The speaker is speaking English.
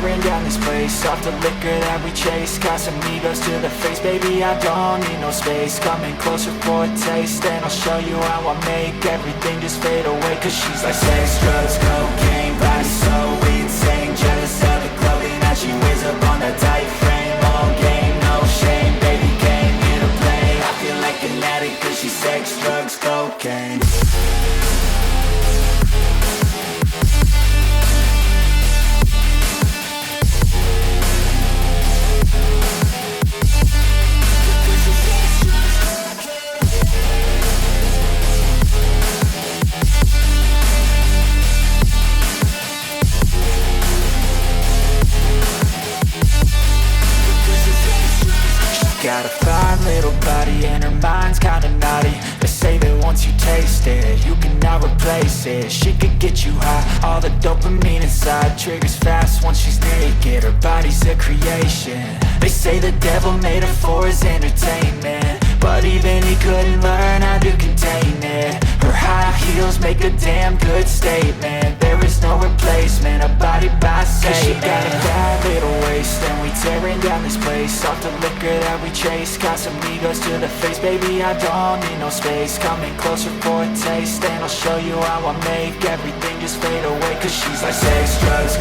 tearing down this place. Off the liquor that we chase, Casamigos to the face. Baby, I don't need no space. Coming closer for a taste, and I'll show you how I make everything just fade away. Cause she's like sex, drugs, cocaine, body so insane. Jealous of the clothing that she wears up on that tight frame. All game, no shame, baby came here to play. I feel like an addict cause she's sex, drugs, cocaine. Got a fine little body and her mind's kinda naughty. They say that once you taste it, you cannot replace it. She could get you high, all the dopamine inside triggers fast once she's naked. Her body's a creation. They say the devil made her for his entertainment, but even he couldn't learn how to contain it. Her high heels make a damn good statement. There is no replacement, a body by Satan. Cause she got a bad little waist, and we tearing down this place. Off the liquor that we chase, Casamigos to the face. Baby, I don't need no space. Coming closer for a taste, and I'll show you how I make everything just fade away. Cause she's like sex, drugs,